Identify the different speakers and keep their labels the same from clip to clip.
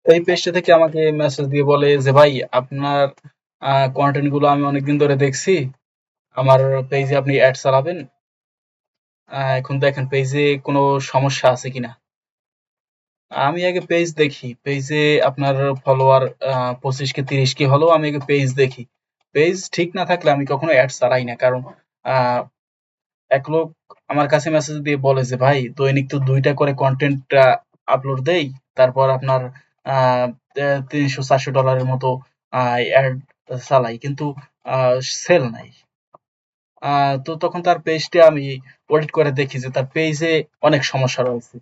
Speaker 1: এই পেজটা থেকে আমাকে মেসেজ দিয়ে বলে যে ভাই আপনার কন্টেন্ট গুলো আমি অনেকদিন ধরে দেখছি, আমার পেজে আপনি অ্যাড চালাবেন, এখন দেখেন পেজে কোনো সমস্যা আছে কিনা। আমি আগে পেজ দেখি, পেজে আপনার ফলোয়ার 25 কি 30 কি হলেও আমি আগে পেজ দেখি। পেজ ঠিক না থাকলে আমি কখনো অ্যাড চালাই না, কারণ আহ, এক লোক আমার কাছে মেসেজ দিয়ে বলে যে ভাই দৈনিক তো 2টা করে কন্টেন্ট আপলোড দেই, তারপর আপনার আহ 300-400 ডলারের মতো অ্যাড চালাই, কিন্তু সেল নাই। তো তখন তার পেজটা আমি অডিট করে দেখি যে তার পেজে অনেক সমস্যা রয়েছে।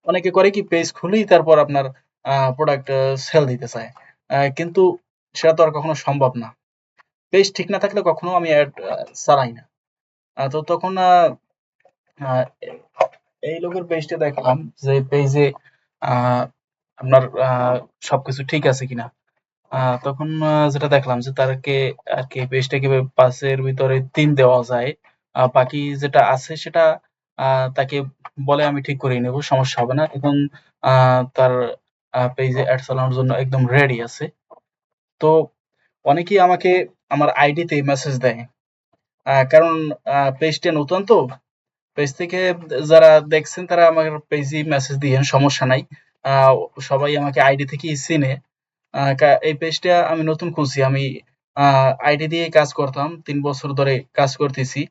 Speaker 1: অনেকে করে কি পেজ খুলেই তারপর আপনার প্রোডাক্ট সেল দিতে চায়, কিন্তু সেটা তো আর কখনো সম্ভব না। পেজ ঠিক না থাকলে কখনো আমি অ্যাড চালাই না। তো তখন আহ, এই লোকের পেজটা দেখলাম যে পেজে আপনার সবকিছু ঠিক আছে কিনা। তখন যেটা দেখলাম যে তারকে আর কি পেজটাকে 5-এর ভিতরে 3 দেওয়া যায়। বাকি যেটা আছে সেটা তাকে বলে আমি ঠিক করিয়ে নেব, সমস্যা হবে না। এখন তার পেজে অ্যাড চালানোর জন্য একদম রেডি আছে। তো অনেকেই আমাকে আমার আইডিতে মেসেজ দেয়, কারণ পেজটা নতুন তো। পেজ থেকে যারা দেখছেন তারা আমার পেজে মেসেজ দিয়েন, সমস্যা নাই। আহ, সবাই আমাকে আইডি থেকেই চিনে। এই পেজটা আমি নতুন খুলছি, আমি আইডি দিয়ে কাজ করতাম, 3 বছর ধরে কাজ করতেছি।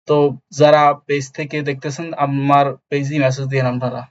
Speaker 1: তো যারা পেজ থেকে দেখতেছেন আমার পেজে মেসেজ দিয়েন আপনারা।